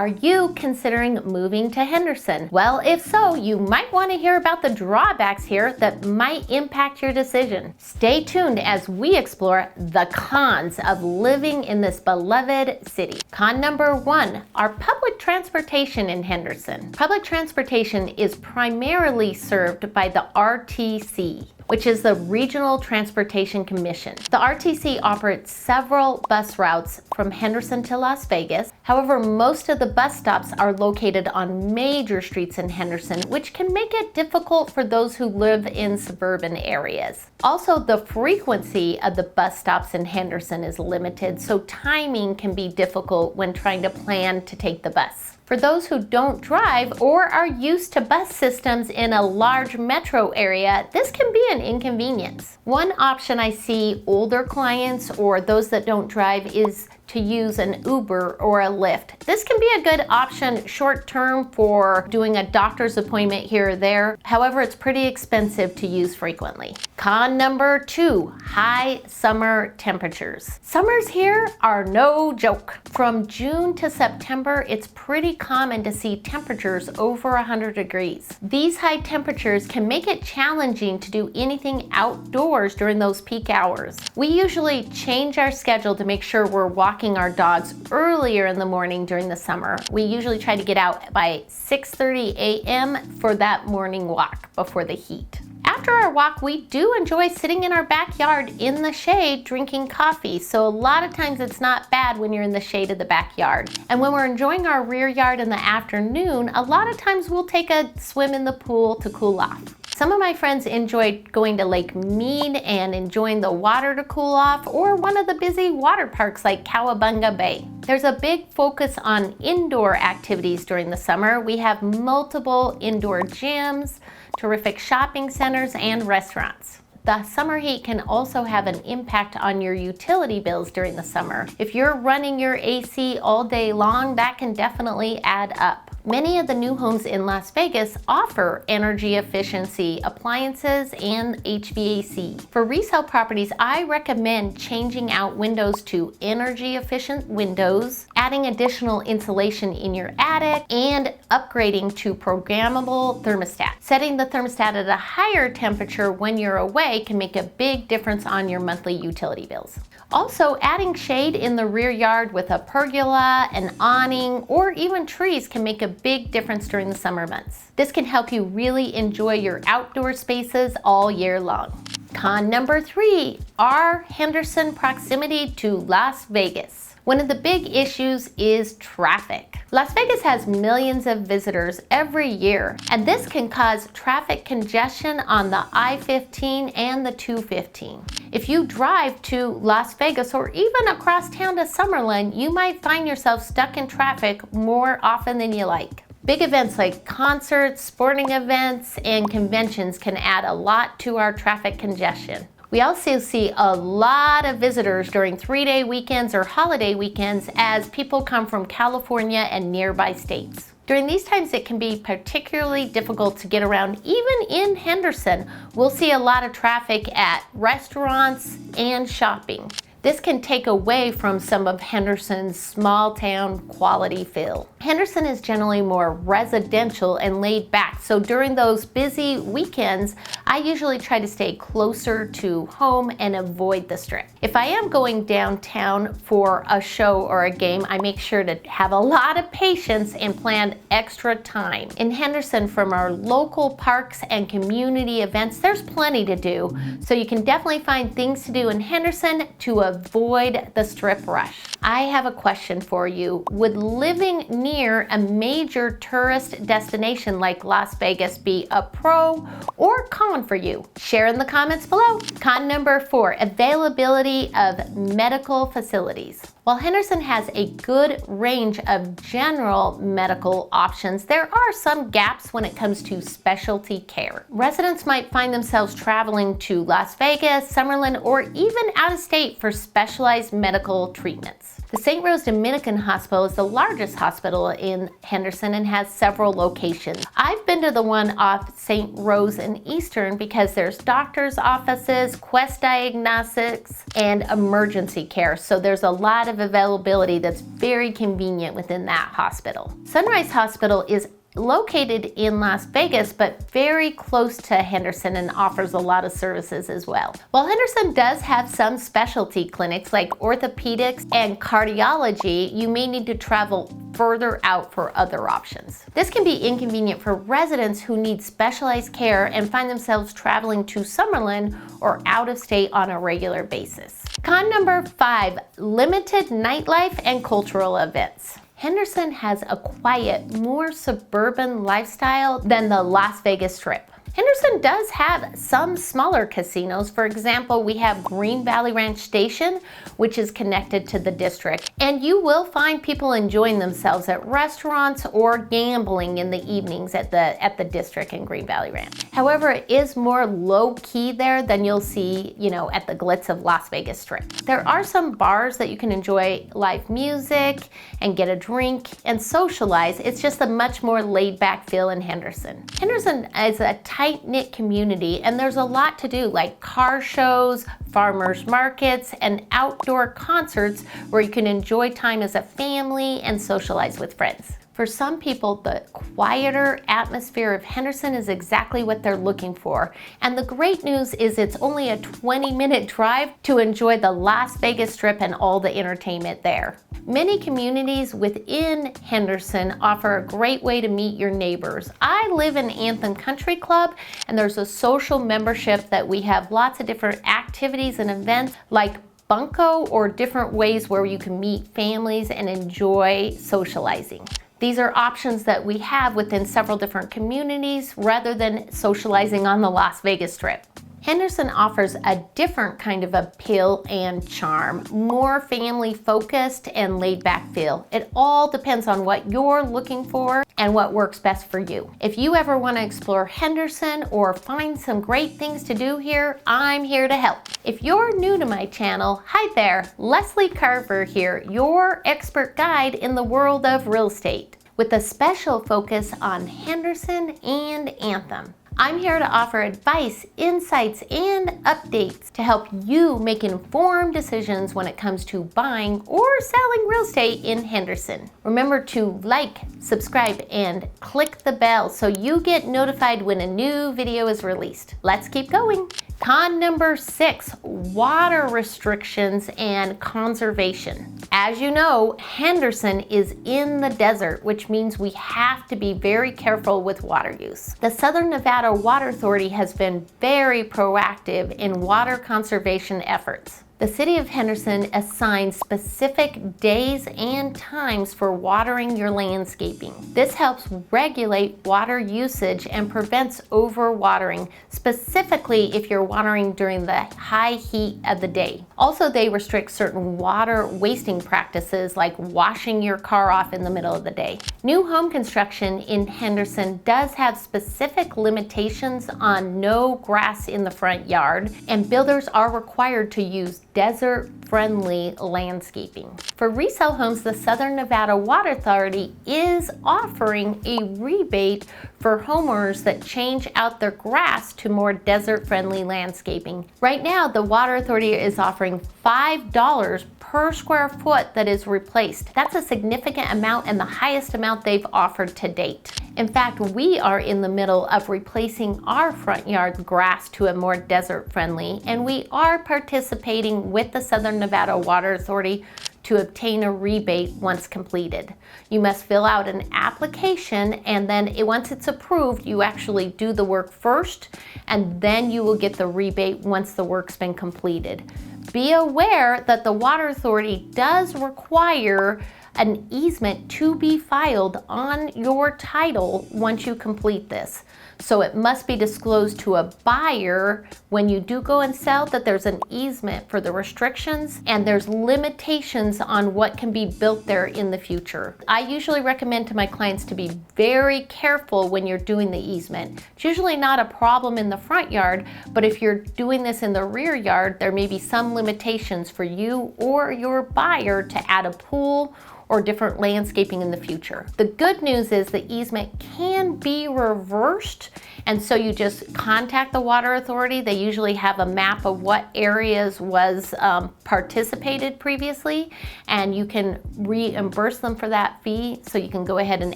Are you considering moving to Henderson? Well, if so, you might want to hear about the drawbacks here that might impact your decision. Stay tuned as we explore the cons of living in this beloved city. Con number 1, our public transportation in Henderson. Public transportation is primarily served by the RTC, which is the Regional Transportation Commission. The RTC operates several bus routes from Henderson to Las Vegas. However, most of the bus stops are located on major streets in Henderson, which can make it difficult for those who live in suburban areas. Also, the frequency of the bus stops in Henderson is limited, so timing can be difficult when trying to plan to take the bus. For those who don't drive or are used to bus systems in a large metro area, this can be an inconvenience. One option I see older clients or those that don't drive is to use an Uber or a Lyft. This can be a good option short term for doing a doctor's appointment here or there. However, it's pretty expensive to use frequently. Con number 2, high summer temperatures. Summers here are no joke. From June to September, it's pretty common to see temperatures over 100 degrees. These high temperatures can make it challenging to do anything outdoors during those peak hours. We usually change our schedule to make sure we're walking our dogs earlier in the morning during the summer. We usually try to get out by 6:30 a.m. for that morning walk before the heat. After our walk, we do enjoy sitting in our backyard in the shade drinking coffee, so a lot of times it's not bad when you're in the shade of the backyard. And when we're enjoying our rear yard in the afternoon, a lot of times we'll take a swim in the pool to cool off. Some of my friends enjoy going to Lake Mead and enjoying the water to cool off, or one of the busy water parks like Cowabunga Bay. There's a big focus on indoor activities during the summer. We have multiple indoor gyms, terrific shopping centers, and restaurants. The summer heat can also have an impact on your utility bills during the summer. If you're running your AC all day long, that can definitely add up. Many of the new homes in Las Vegas offer energy efficiency appliances and HVAC. For resale properties, I recommend changing out windows to energy efficient windows, adding additional insulation in your attic, and upgrading to programmable thermostat. Setting the thermostat at a higher temperature when you're away can make a big difference on your monthly utility bills. Also, adding shade in the rear yard with a pergola, an awning, or even trees can make a big difference during the summer months. This can help you really enjoy your outdoor spaces all year long. Con number 3, our Henderson proximity to Las Vegas. One of the big issues is traffic. Las Vegas has millions of visitors every year, and this can cause traffic congestion on the I-15 and the 215. If you drive to Las Vegas or even across town to Summerlin, you might find yourself stuck in traffic more often than you like. Big events like concerts, sporting events, and conventions can add a lot to our traffic congestion. We also see a lot of visitors during 3-day weekends or holiday weekends as people come from California and nearby states. During these times, it can be particularly difficult to get around. Even in Henderson, we'll see a lot of traffic at restaurants and shopping. This can take away from some of Henderson's small town quality feel. Henderson is generally more residential and laid back, so during those busy weekends, I usually try to stay closer to home and avoid the Strip. If I am going downtown for a show or a game, I make sure to have a lot of patience and plan extra time. In Henderson, from our local parks and community events, there's plenty to do, so you can definitely find things to do in Henderson to avoid the Strip rush. I have a question for you. Would living near a major tourist destination like Las Vegas be a pro or con for you? Share in the comments below. Con number 4, availability of medical facilities. While Henderson has a good range of general medical options, there are some gaps when it comes to specialty care. Residents might find themselves traveling to Las Vegas, Summerlin, or even out of state for specialized medical treatments. The St. Rose Dominican Hospital is the largest hospital in Henderson and has several locations. I've been to the one off St. Rose and Eastern because there's doctor's offices, Quest Diagnostics, and emergency care, so there's a lot of availability that's very convenient within that hospital. Sunrise Hospital is located in Las Vegas, but very close to Henderson and offers a lot of services as well. While Henderson does have some specialty clinics like orthopedics and cardiology, you may need to travel further out for other options. This can be inconvenient for residents who need specialized care and find themselves traveling to Summerlin or out of state on a regular basis. Con number 5, limited nightlife and cultural events. Henderson has a quiet, more suburban lifestyle than the Las Vegas Strip. Henderson does have some smaller casinos. For example, we have Green Valley Ranch Station, which is connected to the district. And you will find people enjoying themselves at restaurants or gambling in the evenings at the district in Green Valley Ranch. However, it is more low-key there than you'll see, at the glitz of Las Vegas Strip. There are some bars that you can enjoy live music and get a drink and socialize. It's just a much more laid-back feel in Henderson. Henderson is a tight-knit community, and there's a lot to do, like car shows, farmers markets, and outdoor concerts where you can enjoy time as a family and socialize with friends. For some people, the quieter atmosphere of Henderson is exactly what they're looking for. And the great news is it's only a 20-minute drive to enjoy the Las Vegas Strip and all the entertainment there. Many communities within Henderson offer a great way to meet your neighbors. I live in Anthem Country Club, and there's a social membership that we have lots of different activities and events like bunco or different ways where you can meet families and enjoy socializing. These are options that we have within several different communities rather than socializing on the Las Vegas Strip. Henderson offers a different kind of appeal and charm, more family focused and laid back feel. It all depends on what you're looking for and what works best for you. If you ever want to explore Henderson or find some great things to do here, I'm here to help. If you're new to my channel, hi there, Leslie Carver here, your expert guide in the world of real estate, with a special focus on Henderson and Anthem. I'm here to offer advice, insights, and updates to help you make informed decisions when it comes to buying or selling real estate in Henderson. Remember to like, subscribe, and click the bell so you get notified when a new video is released. Let's keep going. Con number 6, water restrictions and conservation. As you know, Henderson is in the desert, which means we have to be very careful with water use. The Southern Nevada Water Authority has been very proactive in water conservation efforts. The City of Henderson assigns specific days and times for watering your landscaping. This helps regulate water usage and prevents overwatering, specifically if you're watering during the high heat of the day. Also, they restrict certain water wasting practices like washing your car off in the middle of the day. New home construction in Henderson does have specific limitations on no grass in the front yard, and builders are required to use desert-friendly landscaping. For resale homes, the Southern Nevada Water Authority is offering a rebate for homeowners that change out their grass to more desert-friendly landscaping. Right now, the Water Authority is offering $5 per square foot that is replaced. That's a significant amount and the highest amount they've offered to date. In fact, we are in the middle of replacing our front yard grass to a more desert-friendly, and we are participating with the Southern Nevada Water Authority to obtain a rebate once completed. You must fill out an application, and then once it's approved, you actually do the work first, and then you will get the rebate once the work's been completed. Be aware that the Water Authority does require an easement to be filed on your title once you complete this. So it must be disclosed to a buyer when you do go and sell that there's an easement for the restrictions, and there's limitations on what can be built there in the future. I usually recommend to my clients to be very careful when you're doing the easement. It's usually not a problem in the front yard, but if you're doing this in the rear yard, there may be some limitations for you or your buyer to add a pool or different landscaping in the future. The good news is the easement can be reversed, and so you just contact the water authority. They usually have a map of what areas was participated previously, and you can reimburse them for that fee, so you can go ahead and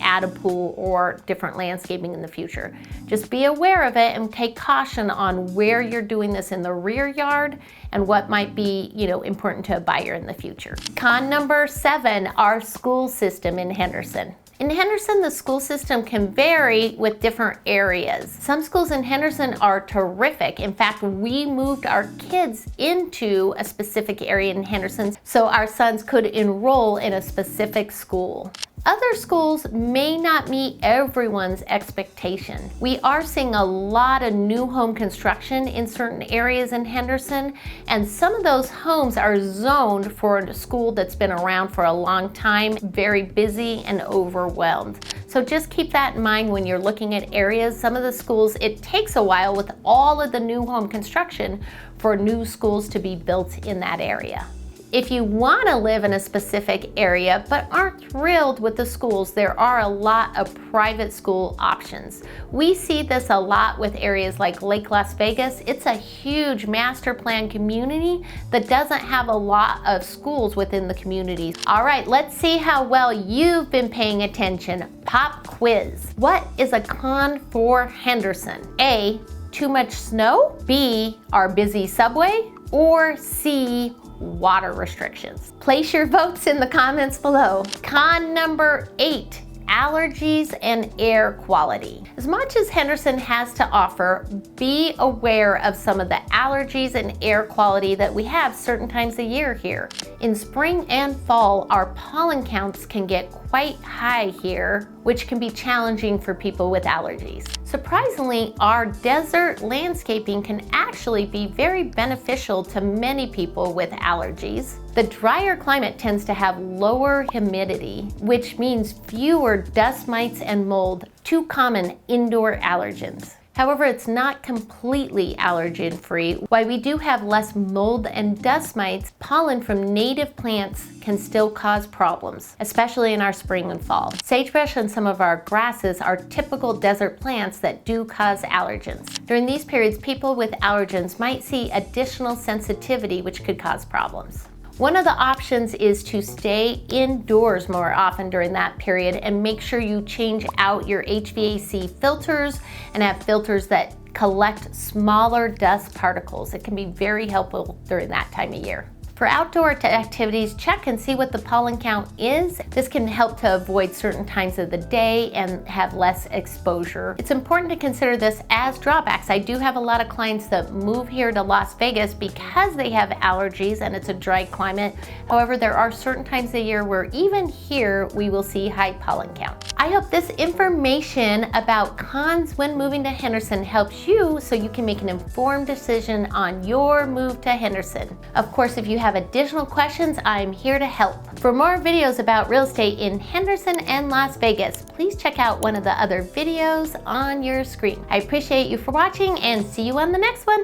add a pool or different landscaping in the future. Just be aware of it and take caution on where you're doing this in the rear yard and what might be, important to a buyer in the future. Con number 7, our school system in Henderson. In Henderson, the school system can vary with different areas. Some schools in Henderson are terrific. In fact, we moved our kids into a specific area in Henderson so our sons could enroll in a specific school. Other schools may not meet everyone's expectation. We are seeing a lot of new home construction in certain areas in Henderson, and some of those homes are zoned for a school that's been around for a long time, very busy and overwhelmed. So just keep that in mind when you're looking at areas. Some of the schools, it takes a while with all of the new home construction for new schools to be built in that area. If you want to live in a specific area but aren't thrilled with the schools, there are a lot of private school options. We see this a lot with areas like Lake Las Vegas. It's a huge master plan community that doesn't have a lot of schools within the community. All right, let's see how well you've been paying attention. Pop quiz. What is a con for Henderson? A, too much snow. B, our busy subway. Or C, water restrictions. Place your votes in the comments below. Con number 8, allergies and air quality. As much as Henderson has to offer, be aware of some of the allergies and air quality that we have certain times of year here. In spring and fall, our pollen counts can get quite high here, which can be challenging for people with allergies. Surprisingly, our desert landscaping can actually be very beneficial to many people with allergies. The drier climate tends to have lower humidity, which means fewer dust mites and mold, two common indoor allergens. However, it's not completely allergen-free. While we do have less mold and dust mites, pollen from native plants can still cause problems, especially in our spring and fall. Sagebrush and some of our grasses are typical desert plants that do cause allergens. During these periods, people with allergens might see additional sensitivity, which could cause problems. One of the options is to stay indoors more often during that period and make sure you change out your HVAC filters and have filters that collect smaller dust particles. It can be very helpful during that time of year. For outdoor activities, check and see what the pollen count is. This can help to avoid certain times of the day and have less exposure. It's important to consider this as drawbacks. I do have a lot of clients that move here to Las Vegas because they have allergies and it's a dry climate. However, there are certain times of the year where even here we will see high pollen count. I hope this information about cons when moving to Henderson helps you so you can make an informed decision on your move to Henderson. Of course, if you have additional questions, I'm here to help. For more videos about real estate in Henderson and Las Vegas, please check out one of the other videos on your screen. I appreciate you for watching and see you on the next one.